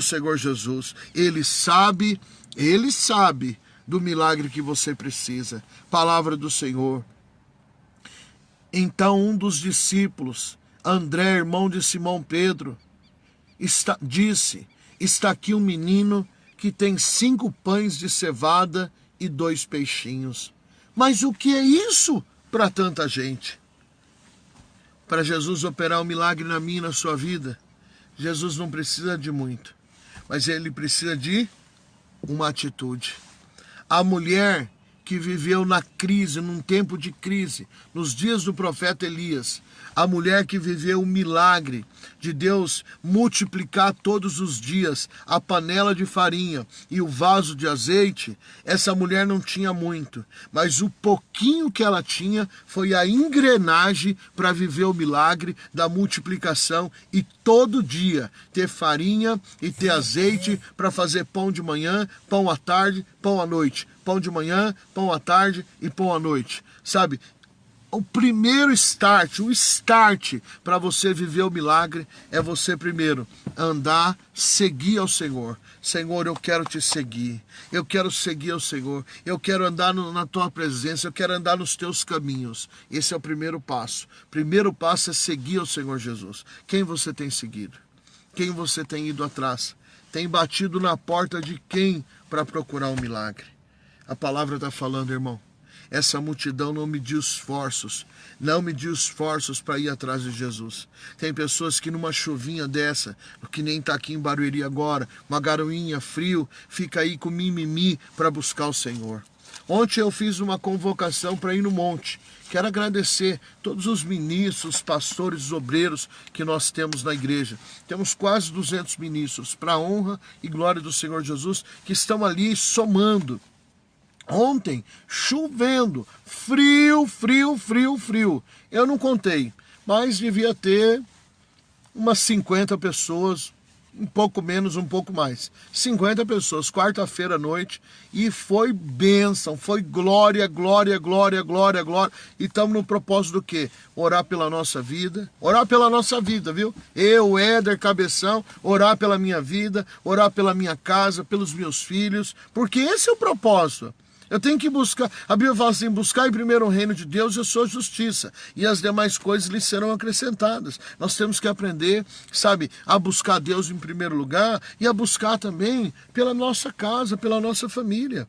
[SPEAKER 1] Senhor Jesus. Ele sabe do milagre que você precisa. Palavra do Senhor. Então um dos discípulos, André, irmão de Simão Pedro, disse: está aqui um menino que tem 5 pães de cevada e 2 peixinhos. Mas o que é isso para tanta gente? Para Jesus operar um milagre na minha e na sua vida, Jesus não precisa de muito, mas Ele precisa de uma atitude. A mulher que viveu na crise, num tempo de crise, nos dias do profeta Elias, a mulher que viveu o milagre de Deus multiplicar todos os dias a panela de farinha e o vaso de azeite, essa mulher não tinha muito, mas o pouquinho que ela tinha foi a engrenagem para viver o milagre da multiplicação e todo dia ter farinha e ter azeite para fazer pão de manhã, pão à tarde, pão à noite. Pão de manhã, pão à tarde e pão à noite. Sabe? O primeiro start, o start para você viver o milagre é você primeiro andar, seguir ao Senhor. Senhor, eu quero te seguir, eu quero seguir ao Senhor, eu quero andar na tua presença, eu quero andar nos teus caminhos. Esse é o primeiro passo. O primeiro passo é seguir ao Senhor Jesus. Quem você tem seguido? Quem você tem ido atrás? Tem batido na porta de quem para procurar um milagre? A palavra está falando, irmão. Essa multidão não mediu esforços, para ir atrás de Jesus. Tem pessoas que numa chuvinha dessa, que nem está aqui em Barueri agora, uma garoinha, frio, fica aí com mimimi para buscar o Senhor. Ontem eu fiz uma convocação para ir no monte. Quero agradecer todos os ministros, pastores, obreiros que nós temos na igreja. Temos quase 200 ministros, para a honra e glória do Senhor Jesus, que estão ali somando. Ontem, chovendo, frio. Eu não contei, mas devia ter umas 50 pessoas, um pouco menos, um pouco mais. 50 pessoas, quarta-feira à noite, e foi bênção, foi glória. E estamos no propósito do quê? Orar pela nossa vida, viu? Eu, Éder, Cabeção, orar pela minha vida, orar pela minha casa, pelos meus filhos, porque esse é o propósito. Eu tenho que buscar, a Bíblia fala assim: buscar em primeiro o reino de Deus e a sua justiça, e as demais coisas lhe serão acrescentadas. Nós temos que aprender, sabe, a buscar Deus em primeiro lugar e a buscar também pela nossa casa, pela nossa família.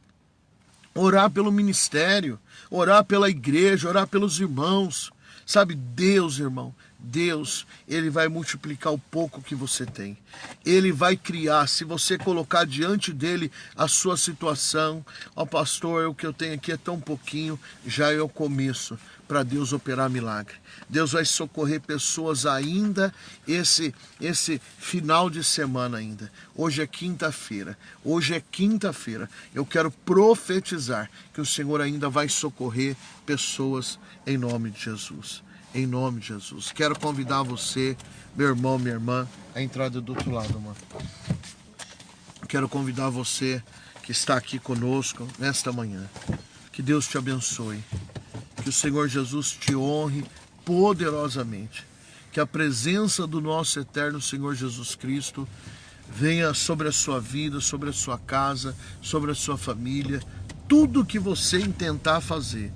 [SPEAKER 1] Orar pelo ministério, orar pela igreja, orar pelos irmãos. Sabe, Deus, irmão, Deus, Ele vai multiplicar o pouco que você tem. Ele vai criar, se você colocar diante dele a sua situação, ó pastor, o que eu tenho aqui é tão pouquinho, já é o começo para Deus operar milagre. Deus vai socorrer pessoas ainda esse final de semana ainda. Hoje é quinta-feira. Eu quero profetizar que o Senhor ainda vai socorrer pessoas em nome de Jesus. Em nome de Jesus. Quero convidar você, meu irmão, minha irmã, a entrada do outro lado, mano. Quero convidar você que está aqui conosco nesta manhã. Que Deus te abençoe. Que o Senhor Jesus te honre poderosamente. Que a presença do nosso eterno Senhor Jesus Cristo venha sobre a sua vida, sobre a sua casa, sobre a sua família. Tudo que você intentar fazer,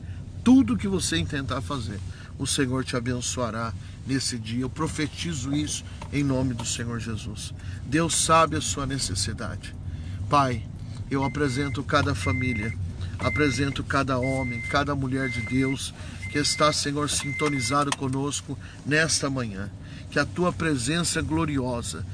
[SPEAKER 1] o Senhor te abençoará nesse dia. Eu profetizo isso em nome do Senhor Jesus. Deus sabe a sua necessidade. Pai, eu apresento cada família, apresento cada homem, cada mulher de Deus que está, Senhor, sintonizado conosco nesta manhã. Que a tua presença gloriosa,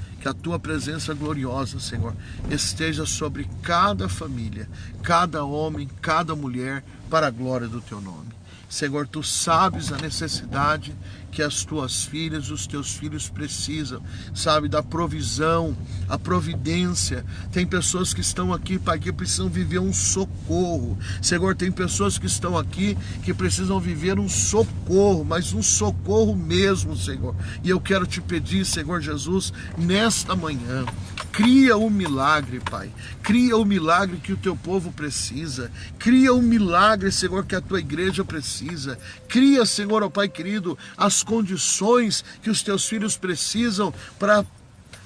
[SPEAKER 1] Senhor, esteja sobre cada família, cada homem, cada mulher, para a glória do teu nome. Senhor, tu sabes a necessidade que as tuas filhas, os teus filhos precisam, sabe, da provisão, a providência. Tem pessoas que estão aqui, Pai, que precisam viver um socorro. Senhor, tem pessoas que estão aqui que precisam viver um socorro, mas um socorro mesmo, Senhor. E eu quero te pedir, Senhor Jesus, nesta manhã, cria um milagre, Pai. Cria o milagre que o teu povo precisa. Cria um milagre, Senhor, que a tua igreja precisa. Cria, Senhor, ó Pai querido, as condições que os teus filhos precisam para,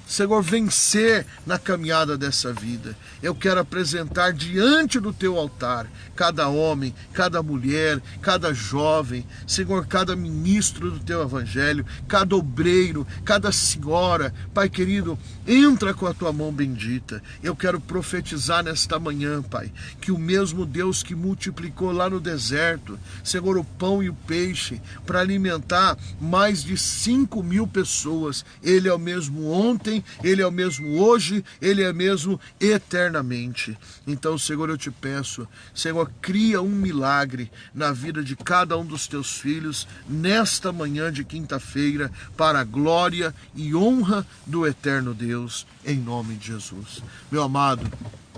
[SPEAKER 1] Senhor, vencer na caminhada dessa vida. Eu quero apresentar diante do teu altar cada homem, cada mulher, cada jovem, Senhor, cada ministro do teu evangelho, cada obreiro, cada senhora. Pai querido, entra com a tua mão bendita. Eu quero profetizar nesta manhã, Pai, que o mesmo Deus que multiplicou lá no deserto, Senhor, o pão e o peixe para alimentar mais de 5.000 pessoas, Ele é o mesmo ontem, Ele é o mesmo hoje, Ele é o mesmo eternamente. Então, Senhor, eu te peço, Senhor, cria um milagre na vida de cada um dos teus filhos nesta manhã de quinta-feira, para a glória e honra do eterno Deus, em nome de Jesus. Meu amado,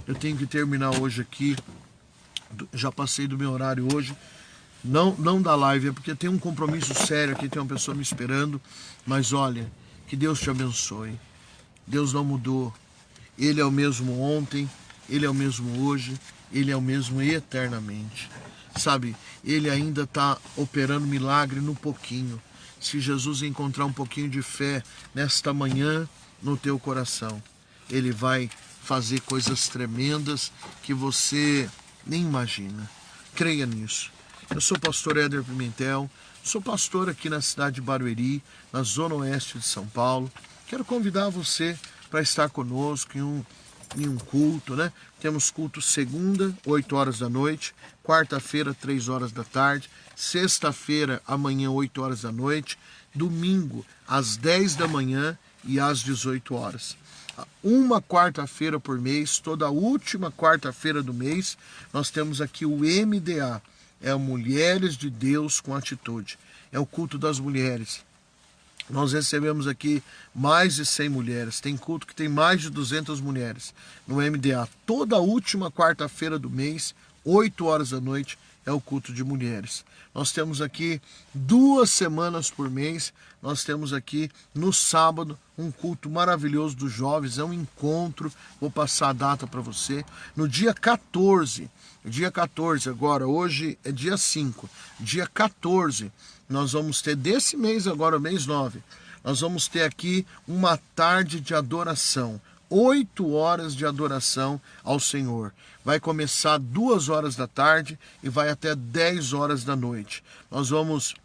[SPEAKER 1] eu tenho que terminar hoje aqui, já passei do meu horário hoje, não da live, é porque tem um compromisso sério aqui, tem uma pessoa me esperando, mas olha, que Deus te abençoe. Deus não mudou. Ele é o mesmo ontem, Ele é o mesmo hoje, Ele é o mesmo eternamente. Sabe, Ele ainda está operando milagre no pouquinho. Se Jesus encontrar um pouquinho de fé nesta manhã no teu coração, Ele vai fazer coisas tremendas que você nem imagina. Creia nisso. Eu sou o pastor Éder Pimentel, sou pastor aqui na cidade de Barueri, na zona oeste de São Paulo. Quero convidar você para estar conosco em um culto, né? Temos culto segunda, 8 horas da noite, quarta-feira, 3 horas da tarde, sexta-feira, amanhã, 8 horas da noite, domingo, às 10 da manhã e às 18 horas. Uma quarta-feira por mês, toda a última quarta-feira do mês, nós temos aqui o MDA, é o Mulheres de Deus com Atitude, é o culto das mulheres. Nós recebemos aqui mais de 100 mulheres, tem culto que tem mais de 200 mulheres no MDA. Toda a última quarta-feira do mês, 8 horas da noite, é o culto de mulheres. Nós temos aqui 2 semanas por mês, nós temos aqui no sábado um culto maravilhoso dos jovens, é um encontro, vou passar a data para você. No dia 14 agora, hoje é dia 5, dia 14, nós vamos ter desse mês agora, mês 9, nós vamos ter aqui uma tarde de adoração, 8 horas de adoração ao Senhor. Vai começar 2 horas da tarde e vai até 10 horas da noite. Nós vamos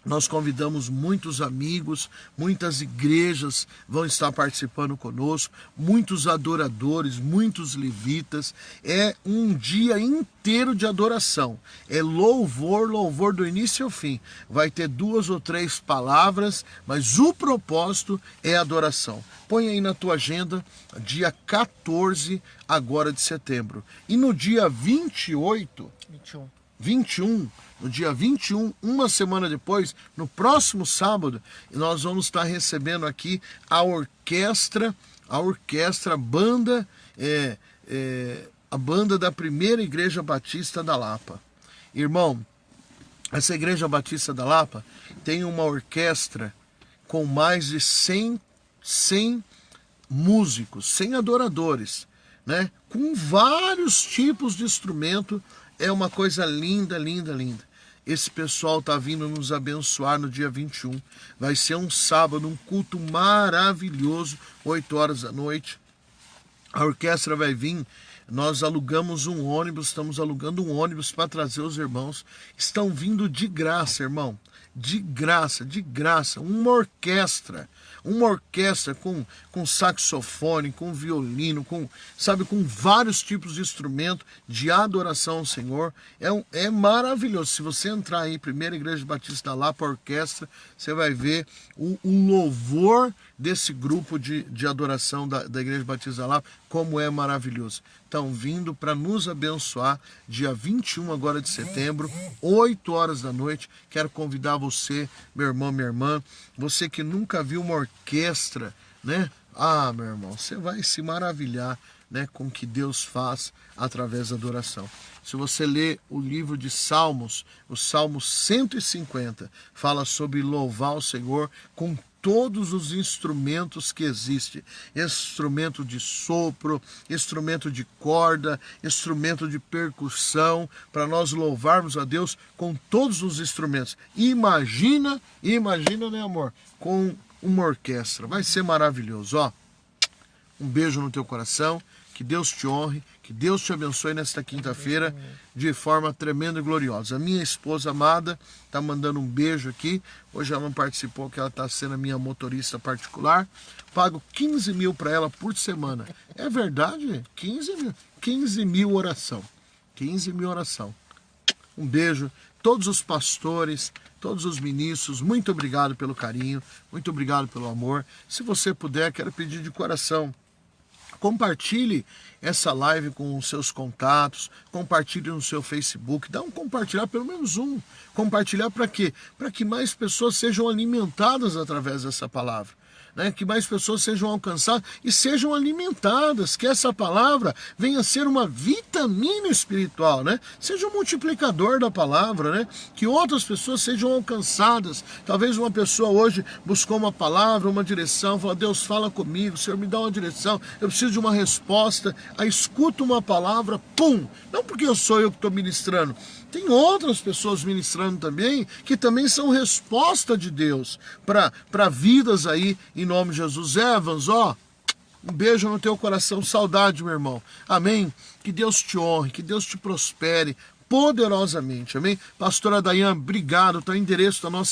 [SPEAKER 1] Nós convidamos muitos amigos, muitas igrejas vão estar participando conosco, muitos adoradores, muitos levitas. É um dia inteiro de adoração. É louvor, louvor do início ao fim. Vai ter 2 ou 3 palavras, mas o propósito é adoração. Põe aí na tua agenda, dia 14 agora de setembro. E no dia 21, no dia 21, uma semana depois, no próximo sábado, nós vamos estar recebendo aqui a orquestra, a banda, a banda da Primeira Igreja Batista da Lapa. Irmão, essa Igreja Batista da Lapa tem uma orquestra com mais de 100 músicos, 100 adoradores, né? Com vários tipos de instrumento. É uma coisa linda, linda, linda. Esse pessoal está vindo nos abençoar no dia 21. Vai ser um sábado, um culto maravilhoso, 8 horas da noite. A orquestra vai vir. Nós alugamos um ônibus, estamos alugando um ônibus para trazer os irmãos. Estão vindo de graça, irmão. De graça, de graça. Uma orquestra com saxofone, com violino, com vários tipos de instrumento de adoração ao Senhor. É maravilhoso. Se você entrar aí, Primeira Igreja Batista da Lapa, orquestra, você vai ver o louvor desse grupo de adoração da Igreja Batista da Lapa, como é maravilhoso. Estão vindo para nos abençoar, dia 21 agora de setembro, 8 horas da noite. Quero convidar você, meu irmão, minha irmã, você que nunca viu uma orquestra, né? Ah, meu irmão, você vai se maravilhar, né, com o que Deus faz através da adoração. Se você ler o livro de Salmos, o Salmo 150, fala sobre louvar o Senhor com todos os instrumentos que existem. Instrumento de sopro, instrumento de corda, instrumento de percussão, para nós louvarmos a Deus com todos os instrumentos. Imagina, né, amor? Com uma orquestra. Vai ser maravilhoso, ó. Um beijo no teu coração. Que Deus te honre, que Deus te abençoe nesta quinta-feira de forma tremenda e gloriosa. A minha esposa amada está mandando um beijo aqui. Hoje ela não participou, porque ela está sendo a minha motorista particular. Pago 15 mil para ela por semana. É verdade? 15 mil. 15 mil oração. 15 mil oração. Um beijo. Todos os pastores, todos os ministros, muito obrigado pelo carinho, muito obrigado pelo amor. Se você puder, quero pedir de coração, compartilhe essa live com os seus contatos, compartilhe no seu Facebook, dá um compartilhar, pelo menos um. Compartilhar para quê? Para que mais pessoas sejam alimentadas através dessa palavra. Né? Que mais pessoas sejam alcançadas e sejam alimentadas, que essa palavra venha a ser uma vitamina espiritual, né? Seja um multiplicador da palavra, né? Que outras pessoas sejam alcançadas. Talvez uma pessoa hoje buscou uma palavra, uma direção, falou: Deus, fala comigo, Senhor, me dá uma direção, eu preciso de uma resposta. Aí escuta uma palavra, pum! Não porque sou eu que estou ministrando, tem outras pessoas ministrando também, que também são resposta de Deus para vidas aí, em nome de Jesus. Evans, ó, um beijo no teu coração, saudade, meu irmão. Amém? Que Deus te honre, que Deus te prospere poderosamente, amém? Pastora Dayan, obrigado, tá o endereço da nossa